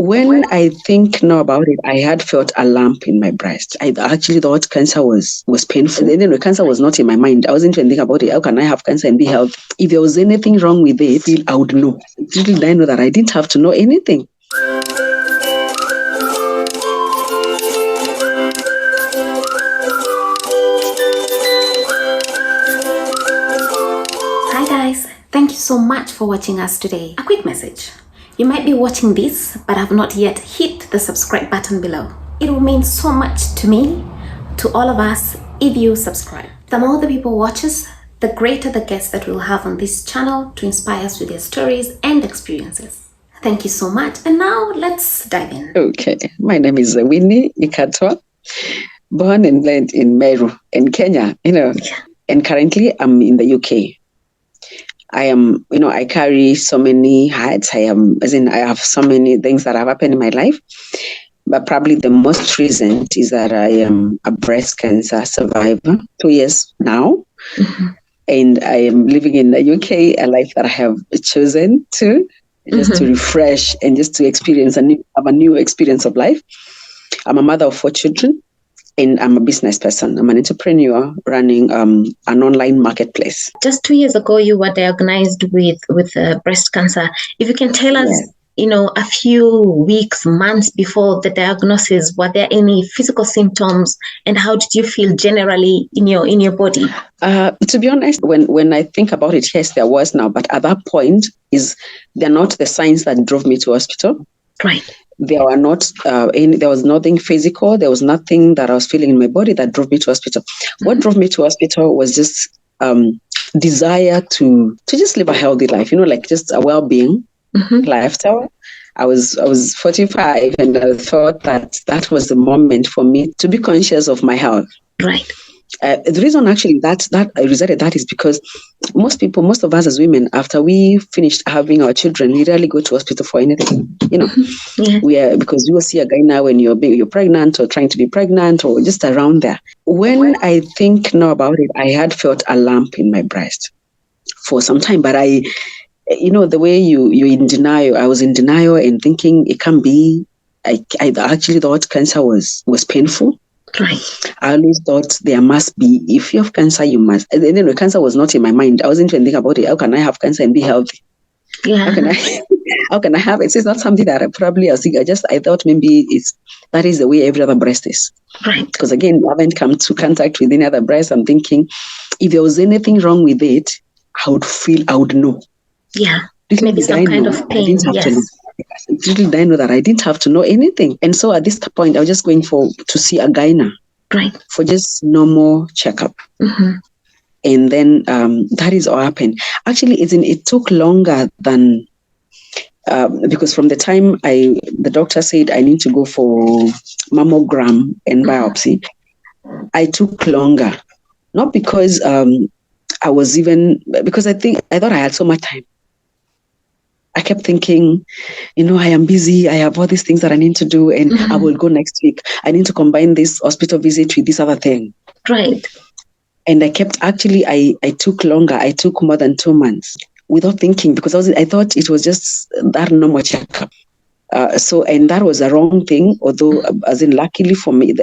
When I think now about it, I had felt a lump in my breast. I actually thought cancer was painful. Cancer was not in my mind. I wasn't even thinking about it. How can I have cancer and be healthy? If there was anything wrong with it, I would know. Little did I know that I didn't have to know anything. Hi guys, thank you so much for watching us today. A quick message. You might be watching this but have not yet hit the subscribe button below. It will mean so much to me, to all of us, if you subscribe. The more the people watch us, the greater the guests that we'll have on this channel to inspire us with their stories and experiences. Thank you so much. And now let's dive in. Okay, my name is Winnie Ikatwa, born and bred in Meru in Kenya, and currently I'm in the UK. I am, I carry so many hats. I have so many things that have happened in my life. But probably the most recent is that I am a breast cancer survivor, 2 years now. Mm-hmm. And I am living in the UK, a life that I have chosen to, just to refresh and just to experience have a new experience of life. I'm a mother of 4 children. And I'm a business person. I'm an entrepreneur running an online marketplace. Just 2 years ago, you were diagnosed with breast cancer. If you can tell us, a few weeks, months before the diagnosis, were there any physical symptoms, and how did you feel generally in your body? To be honest, when I think about it, yes, there was now, but at that point, they're not the signs that drove me to hospital. Right. There were not there was nothing physical. There was nothing that I was feeling in my body that drove me to hospital. Mm-hmm. What drove me to hospital was just desire to just live a healthy life, like just a well-being lifestyle. I was 45 and I thought that was the moment for me to be conscious of my health. Right. The reason actually that I resented that is because most of us as women, after we finished having our children, we rarely go to hospital for anything. Yeah. Because you will see a guy now when you're pregnant or trying to be pregnant or just around there. When I think now about it, I had felt a lump in my breast for some time, but the way you're in denial, I was in denial and thinking it can't be. I actually thought cancer was painful. Right. I always thought there must be, if you have cancer, you must. Cancer was not in my mind. I wasn't even thinking about it. How can I have cancer and be healthy? Yeah. How can I have it? It's not something that I thought maybe that is the way every other breast is. Right. Because again, I haven't come to contact with any other breast. I'm thinking if there was anything wrong with it, I would know. Yeah. Maybe some kind of pain. Yes. Little did I know that I didn't have to know anything. And so at this point, I was just going to see a gyna. Right. For just normal checkup. Mm-hmm. And then that is all happened. Actually, it took longer than, because from the time the doctor said I need to go for mammogram and biopsy, I took longer. Not because because I thought I had so much time. I kept thinking, I am busy. I have all these things that I need to do, and I will go next week. I need to combine this hospital visit with this other thing. Right. And I took longer. I took more than 2 months without thinking because I thought it was just that normal checkup. And that was a wrong thing, although luckily for me,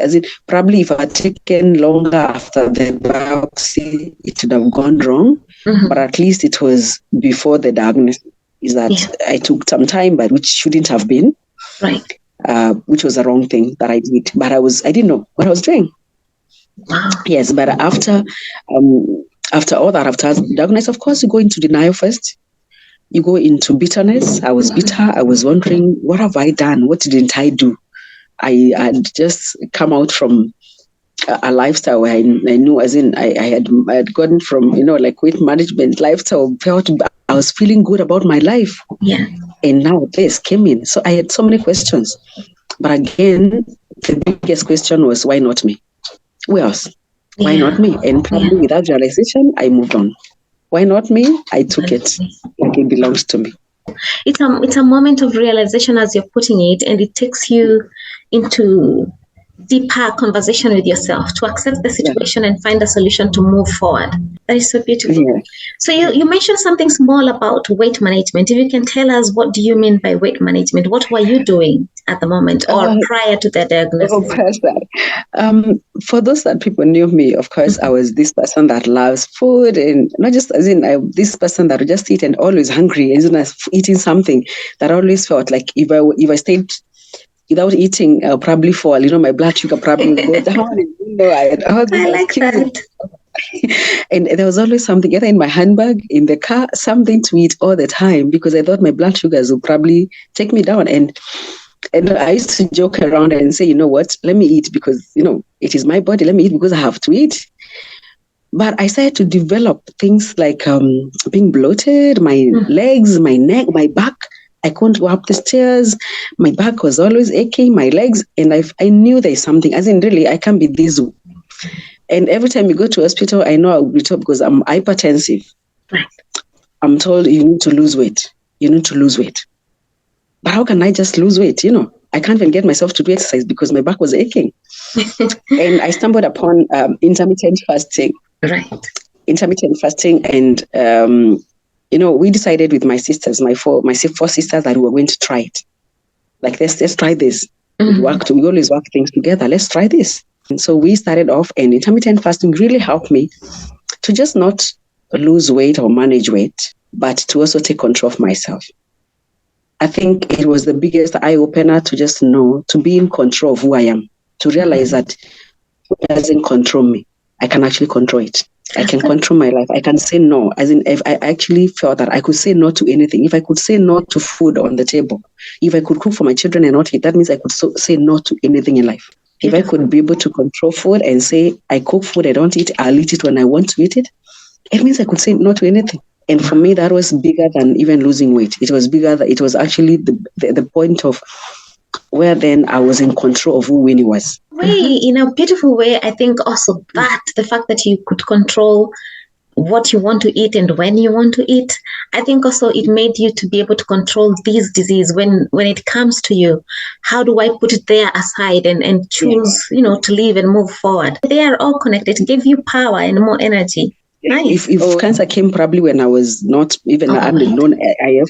probably if I had taken longer after the biopsy, it would have gone wrong. Mm-hmm. But at least it was before the diagnosis. Is that I took some time, but which shouldn't have been, right? Which was a wrong thing that I did. But I didn't know what I was doing. Wow. Yes, but after all that, after diagnosis, of course, you go into denial first. You go into bitterness. I was bitter. I was wondering, what have I done? What didn't I do? I had just come out from a lifestyle where I knew, I had gotten from weight management lifestyle. I was feeling good about my life. Yeah. And now this came in. So I had so many questions. But again, the biggest question was, why not me? Who else? Why not me? And probably with that realization, I moved on. Why not me? I took it like it belongs to me. It's a moment of realization, as you're putting it, and it takes you into deeper conversation with yourself to accept the situation and find a solution to move forward. That is so beautiful. Yeah. So you mentioned something small about weight management. If you can tell us, what do you mean by weight management? What were you doing at the moment or prior to the diagnosis? For those that people knew me, of course, I was this person that loves food, and not just as in this person that would just eat and always hungry, as in as eating something that I always felt like if I stayed without eating, I'll probably fall. My blood sugar probably would go down. And, I like that. And there was always something either in my handbag, in the car, something to eat all the time because I thought my blood sugars would probably take me down. And I used to joke around and say, you know what, let me eat because, it is my body. Let me eat because I have to eat. But I started to develop things like being bloated, my legs, my neck, my back. I couldn't go up the stairs. My back was always aching, my legs. And I knew there's something. As in, really, I can't be this. And every time you go to hospital, I know I'll be told because I'm hypertensive. Right. I'm told you need to lose weight. You need to lose weight. But how can I just lose weight? I can't even get myself to do exercise because my back was aching. And I stumbled upon intermittent fasting. Right. Intermittent fasting. And, we decided with my sisters, my four sisters, that we were going to try it. Like, let's try this. We always work things together. Let's try this. And so we started off, and intermittent fasting really helped me to just not lose weight or manage weight, but to also take control of myself. I think it was the biggest eye-opener to just know, to be in control of who I am, to realize that who doesn't control me, I can actually control it. I can control my life. I can say no. As in, if I actually felt that I could say no to anything. If I could say no to food on the table, if I could cook for my children and not eat, that means I could say no to anything in life. If I could be able to control food and say, I cook food, I don't eat, I'll eat it when I want to eat it, it means I could say no to anything. And for me, that was bigger than even losing weight. It was bigger. It was actually the point of where then I was in control of who Winnie was. In a beautiful way, I think also that the fact that you could control what you want to eat and when you want to eat, I think also it made you to be able to control this disease when it comes to you. How do I put it there aside and choose, to live and move forward? They are all connected. It gave you power and more energy. Nice. If cancer came probably when I was not even unknown IF,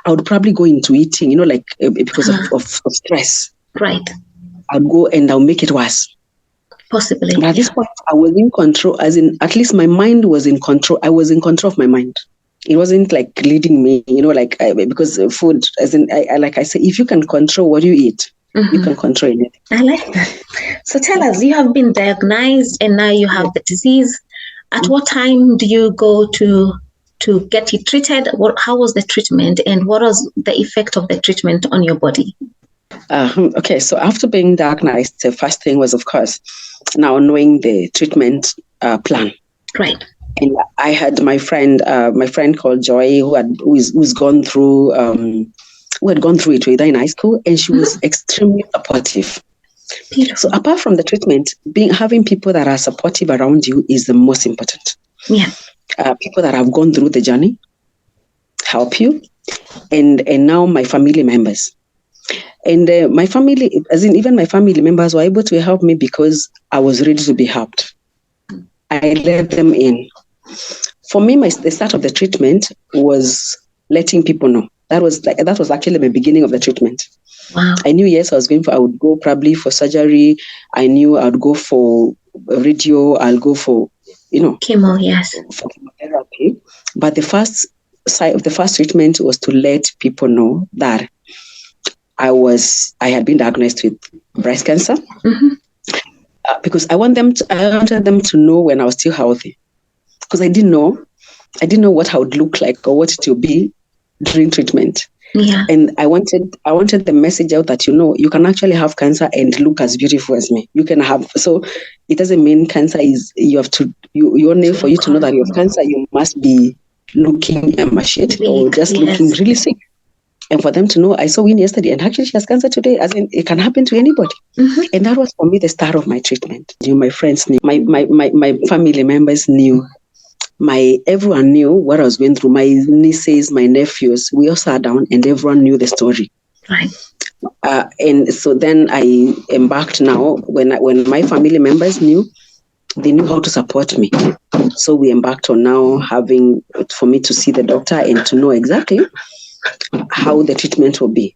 I would probably go into eating, because of stress. Right. I'd go and I'll make it worse. Possibly. But at this point, I was in control, as in, at least my mind was in control. I was in control of my mind. It wasn't like leading me, because food, as in, like I say, if you can control what you eat, you can control it. I like that. So tell us, you have been diagnosed and now you have the disease. At what time do you go to get it treated? How was the treatment and what was the effect of the treatment on your body? Okay, so after being diagnosed, the first thing was, of course, now knowing the treatment plan. Right. And I had my friend called Joy, who had gone through it with her in high school, and she was extremely supportive. Beautiful. So apart from the treatment, having people that are supportive around you is the most important. Yeah. People that have gone through the journey help you, and now my family members. And my family, as in even my family members, were able to help me because I was ready to be helped. I let them in. For me, the start of the treatment was letting people know. That was actually the beginning of the treatment. Wow. I knew, yes, I would go probably for surgery. I knew I would go for radio. I'll go for, chemo, yes. For chemotherapy. But the first treatment was to let people know that I had been diagnosed with breast cancer, because I wanted them to know when I was still healthy, because I didn't know what I would look like or what it will be during treatment. Yeah. And I wanted the message out that, you can actually have cancer and look as beautiful as me. You can have, so it doesn't mean cancer is, you have to, you only, for you to know that you have cancer, you must be looking shit or just looking really sick. And for them to know, I saw Winnie yesterday and actually she has cancer today, as in it can happen to anybody. And that was for me the start of my treatment. My friends knew, my family members knew. Everyone knew what I was going through. My nieces, my nephews, we all sat down and everyone knew the story. Right. And so then I embarked now, when my family members knew, they knew how to support me. So we embarked on now having for me to see the doctor and to know exactly how the treatment will be.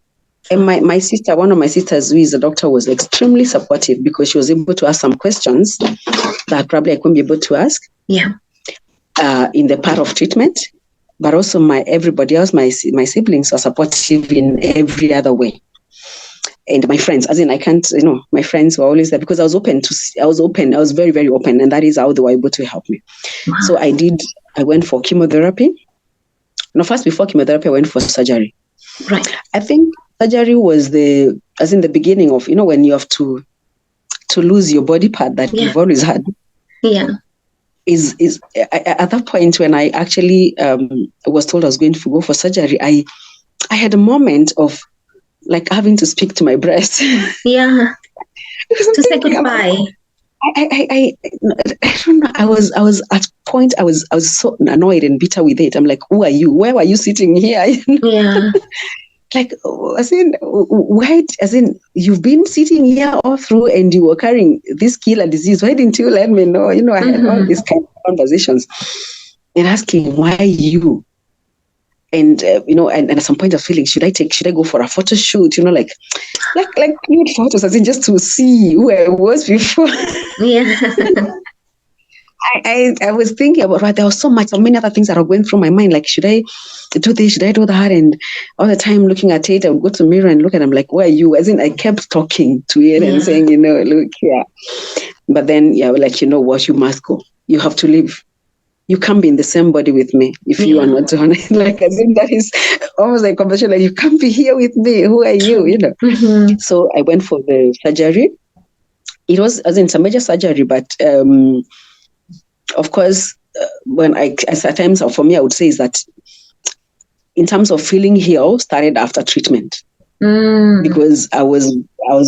And my sister, one of my sisters who is a doctor, was extremely supportive because she was able to ask some questions that probably I couldn't be able to ask. Yeah. In the part of treatment, but also everybody else, my siblings were supportive in every other way. And my friends, as in I can't, my friends were always there because I was open. I was very, very open, and that is how they were able to help me. Wow. So I went for chemotherapy. No, first before chemotherapy, I went for surgery. Right. I think surgery was the beginning of, when you have to lose your body part that you've always had. Yeah. Is at that point when I actually was told I was going to go for surgery, I had a moment of like having to speak to my breast. Yeah. To say goodbye. I don't know. I was at a point I was so annoyed and bitter with it. I'm like, who are you? Where were you sitting here? Yeah. Like, as in, you've been sitting here all through and you were carrying this killer disease. Why didn't you let me know? I had all these kind of conversations and asking, why you? And, and at some point I was feeling, should I go for a photo shoot? Like nude photos, as in just to see who I was before. Yeah. I was thinking about, right, there was so many other things that are going through my mind. Like, should I do this? Should I do that? And all the time looking at it, I would go to the mirror and look at it. I'm like, where are you? As in, I kept talking to it and saying, look here. But then, like, what, you must go. You have to leave. You can't be in the same body with me if you are not on it. Like, I think that is almost like a conversation. Like, you can't be here with me. Who are you? Mm-hmm. So I went for the surgery. It was, as in, some major surgery, but of course, at times, for me, I would say is that in terms of feeling healed, started after treatment. Because I was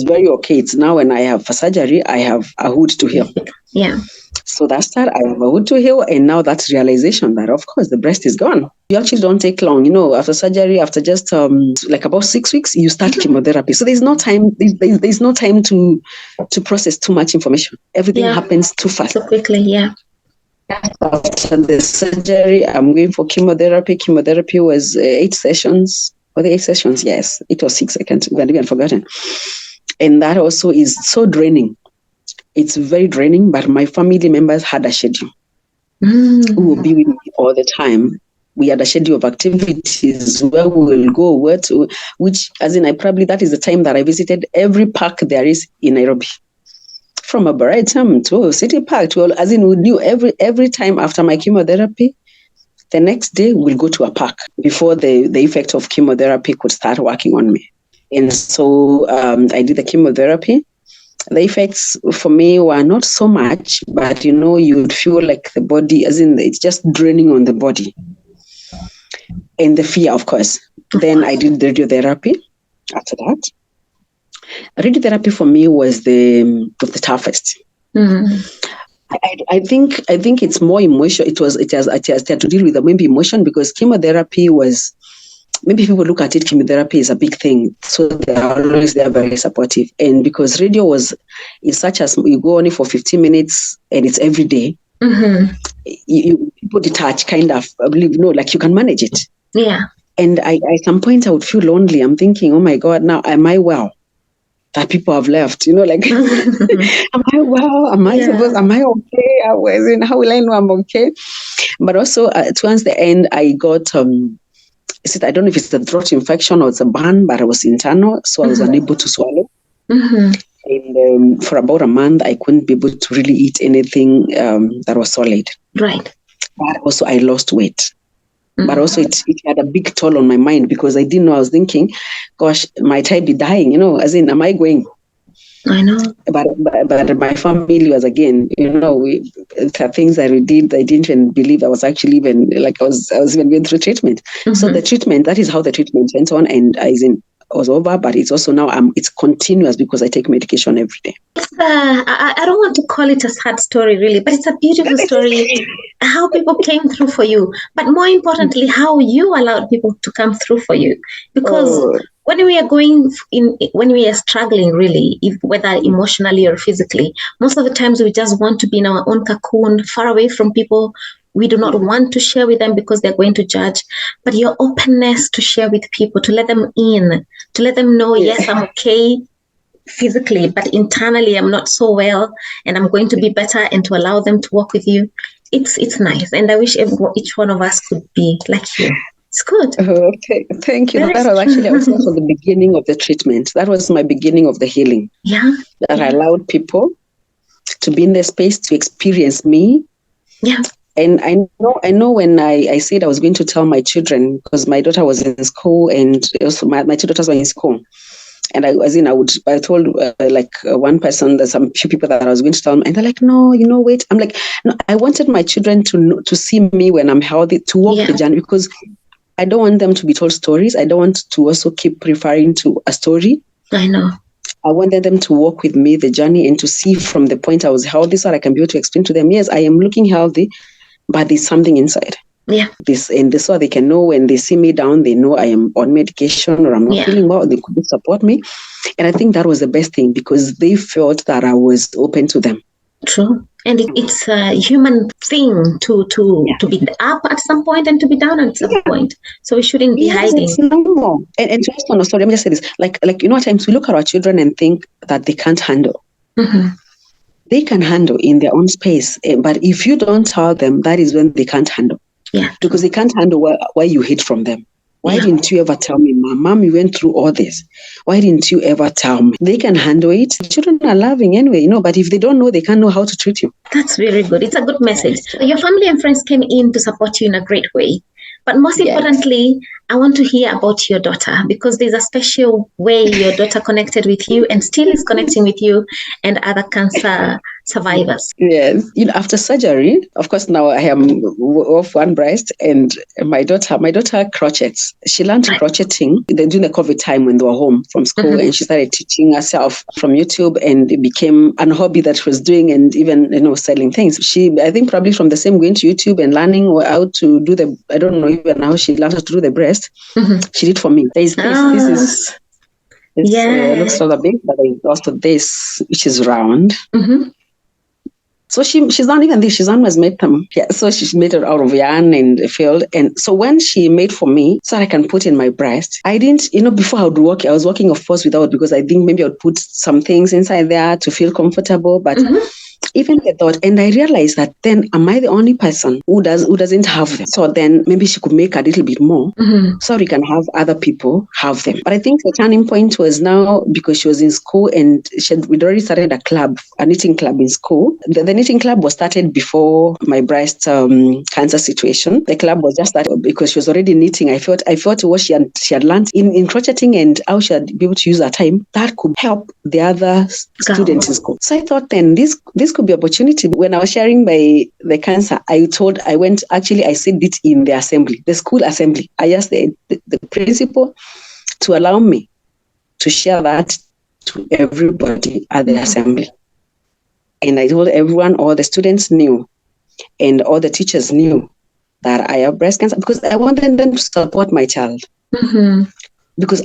very okay. It's now when I have for surgery, I have a hood to heal. Yeah. So that's that. I have a hood to heal, and now that's realization that of course the breast is gone. You actually don't take long. After surgery, after just like about 6 weeks, you start chemotherapy. So there's no time. There's no time to process too much information. Everything happens too fast. So quickly, yeah. After the surgery, I'm going for chemotherapy. Chemotherapy was 8 sessions. Or the 8 sessions, yes. It was 6. I've even forgotten. And that also is so draining. It's very draining, but my family members had a schedule who will be with me all the time. We had a schedule of activities where we will go, which, as in, that is the time that I visited every park there is in Nairobi. From a Brighton to City Park to, as in, we knew every time after my chemotherapy, the next day we'll go to a park before the effect of chemotherapy could start working on me. And so I did the chemotherapy. The effects for me were not so much, but you'd feel like the body, as in, it's just draining on the body. And the fear, of course. Then I did the radiotherapy after that. Radiotherapy for me was the toughest. I think it's more emotional. It has to deal with maybe emotion, because chemotherapy was, maybe people look at it, chemotherapy is a big thing, so they're always there, very supportive. And because radio is such as you go only for 15 minutes and it's every day, people detach, kind of, I believe, like you can manage it. Yeah. And at some point I would feel lonely. I'm thinking, oh my God, now am I well? That people have left, like, am I well? Am I supposed? Am I okay? How will I know I'm okay? But also towards the end, I got I don't know if it's a throat infection or it's a burn, but it was internal, so I was unable to swallow. And for about a month, I couldn't be able to really eat anything that was solid. Right. But also, I lost weight. But also, it had a big toll on my mind, because I didn't know. I was thinking, gosh, might I be dying? As in, am I going? I know. But my family was, again, the things that we did, I didn't even believe I was actually even, like, I was even going through treatment. So the treatment, that is how the treatment went on, and I was over, but it's also now it's continuous because I take medication every day. I don't want to call it a sad story, really, but it's a beautiful story. How people came through for you, but more importantly, how you allowed people to come through for you. Because when we are struggling really, whether emotionally or physically, most of the times we just want to be in our own cocoon, far away from people. We do not want to share with them because they're going to judge. But your openness to share with people, to let them in, to let them know, yes, I'm okay physically, but internally I'm not so well, and I'm going to be better, and to allow them to work with you, it's nice. And I wish each one of us could be like you. It's good. Okay, thank you. That was actually also the beginning of the treatment. That was my beginning of the healing. Yeah. That I allowed people to be in the space to experience me. Yeah. And I know when I said I was going to tell my children, because my daughter was in school and also my two daughters were in school. And I told one person, there's some few people that I was going to tell them, and they're like, no, wait. I'm like, no, I wanted my children to see me when I'm healthy, to walk the journey, because I don't want them to be told stories. I don't want to also keep referring to a story. I know. I wanted them to walk with me the journey and to see from the point I was healthy, so I can be able to explain to them, yes, I am looking healthy, but there's something inside. Yeah. So they can know when they see me down, they know I am on medication or I'm not feeling well, they could support me. And I think that was the best thing, because they felt that I was open to them. True. And it's a human thing to be up at some point and to be down at some point. So we shouldn't be hiding. It's normal. And just on a story, let me just say this. Like at times we look at our children and think that they can't handle. Mm-hmm. They can handle in their own space. But if you don't tell them, that is when they can't handle. Yeah. Because they can't handle why you hid from them. Why didn't you ever tell me, Mom, you went through all this? Why didn't you ever tell me? They can handle it. Children are loving anyway, but if they don't know, they can't know how to treat you. That's very good. It's a good message. Your family and friends came in to support you in a great way. But most importantly, I want to hear about your daughter, because there's a special way your daughter connected with you and still is connecting with you and other cancer survivors. Yes. After surgery, of course, now I am off one breast, and my daughter crochets. She learned crocheting during the COVID time when they were home from school, and she started teaching herself from YouTube, and it became a hobby that she was doing, and even, selling things. I think probably from the same going to YouTube and learning how to do I don't know even how she learned how to do the breast. She did for me. This looks rather big, but also this, which is round. So she's done even this. She's done was made them. Yeah, so she made it out of yarn and filled. And so when she made for me, so I can put in my breast, I didn't, before I would walk, I was walking, of course, without, because I think maybe I would put some things inside there to feel comfortable. But even the thought, and I realized that then, am I the only person who doesn't have them? So then maybe she could make a little bit more, so we can have other people have them. But I think the turning point was now, because she was in school and we'd already started a knitting club in school. The knitting club was started before my breast cancer situation. The club was just started because she was already knitting. I felt what she had learned in crocheting and how she had be able to use her time, that could help the other students in school. So I thought then this could be opportunity. When I was sharing the cancer, I said it in the assembly, the school assembly. I asked the principal to allow me to share that to everybody at the assembly. And I told everyone, all the students knew, and all the teachers knew that I have breast cancer, because I wanted them to support my child. Because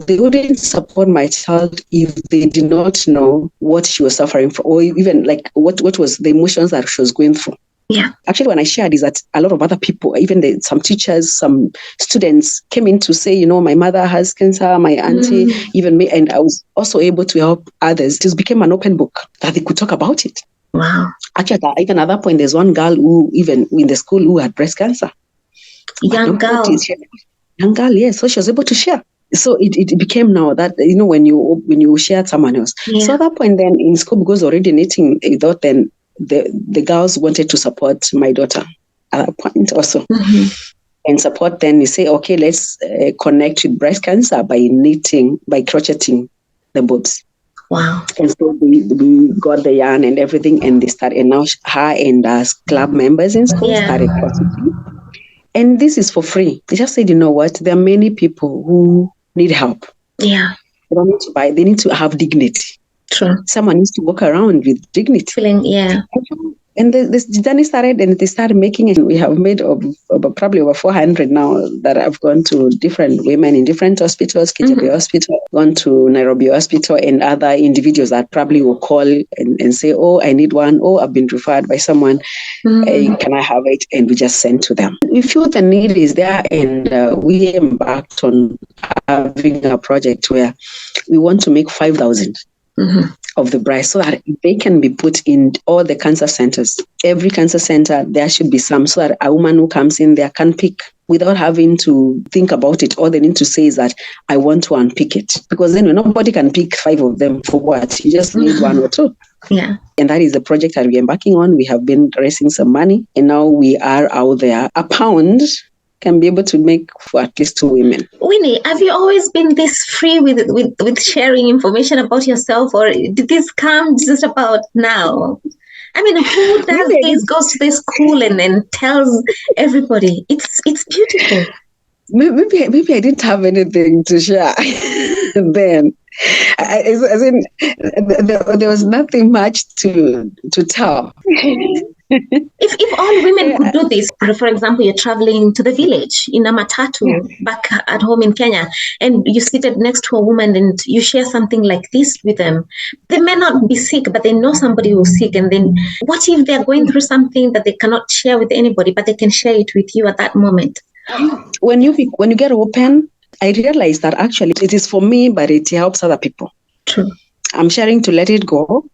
they wouldn't support my child if they did not know what she was suffering from, or even like what was the emotions that she was going through. Yeah. Actually, when I shared is that a lot of other people, even some teachers, some students came in to say, my mother has cancer, my auntie, even me, and I was also able to help others. It just became an open book that they could talk about it. Wow. Actually, even at that point, there's one girl who, even in the school, who had breast cancer. Young girl, yes. So she was able to share. So it became now that, when you share someone else. Yeah. So at that point then in school, because already knitting, I thought then the girls wanted to support my daughter at that point also. And support, then you say, okay, let's connect with breast cancer by knitting, by crocheting the boobs. Wow. And so we got the yarn and everything, and they started, and now her and us club members in school started crocheting. And this is for free. They just said, you know what? There are many people who need help. Yeah. They don't need to they need to have dignity. True. Someone needs to walk around with dignity. And this journey started, and they started making it. We have made probably over 400 now that have gone to different women in different hospitals, Kijabe Hospital, gone to Nairobi Hospital, and other individuals that probably will call and say, oh, I need one. Oh, I've been referred by someone. Hey, can I have it? And we just send to them. We feel the need is there, and we embarked on having a project where we want to make 5,000. Of the breast so that they can be put in all the cancer centers. Every cancer center, there should be some so that a woman who comes in there can pick without having to think about it. All they need to say is that I want to unpick it. Because then nobody can pick 5 of them for what? You just need 1 or 2. Yeah. And that is the project that we're embarking on. We have been raising some money, and now we are out there. A pound can be able to make for at least 2 women. Winnie, have you always been this free with sharing information about yourself, or did this come just about now? I mean, who does this, goes to this school and tells everybody? It's beautiful. Maybe I didn't have anything to share then. As in, there was nothing much to tell. If all women could do this, for example, you're traveling to the village in a matatu back at home in Kenya, and you're seated next to a woman and you share something like this with them. They may not be sick, but they know somebody who's sick. And then what if they're going through something that they cannot share with anybody, but they can share it with you at that moment? When you get open, I realize that actually it is for me, but it helps other people. True. I'm sharing to let it go,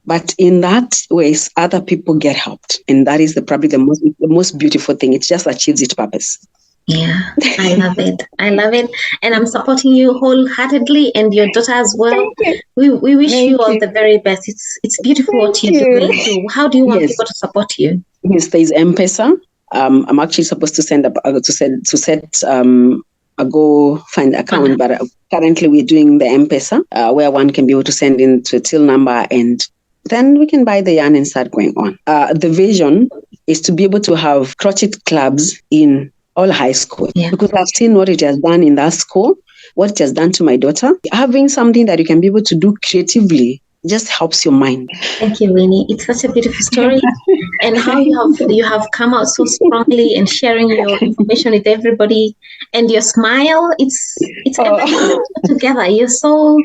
but in that ways, other people get helped, and that is probably the most beautiful thing. It just achieves its purpose. Yeah, I love it. I love it, and I'm supporting you wholeheartedly, and your daughter as well. We wish you all the very best. It's beautiful what you're doing too. How do you want people to support you? Yes, there is M-Pesa. I'm actually supposed to set a Go Find account, but currently we're doing the M-Pesa, where one can be able to send in to a till number, and then we can buy the yarn and start going on. The vision is to be able to have crochet clubs in all high schools, because I've seen what it has done in that school, what it has done to my daughter. Having something that you can be able to do creatively just helps your mind. Thank you, Winnie. It's such a beautiful story, and how you have come out so strongly and sharing your information with everybody, and your smile. It's everything together. You're so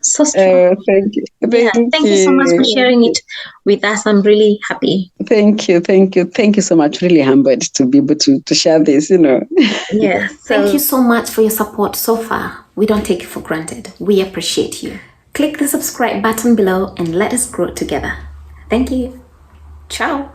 strong. Thank you. Thank you so much for sharing it with us. I'm really happy. Thank you so much. Really humbled to be able to share this, Yeah. Thank you so much for your support so far. We don't take it for granted. We appreciate you. Click the subscribe button below and let us grow together. Thank you. Ciao.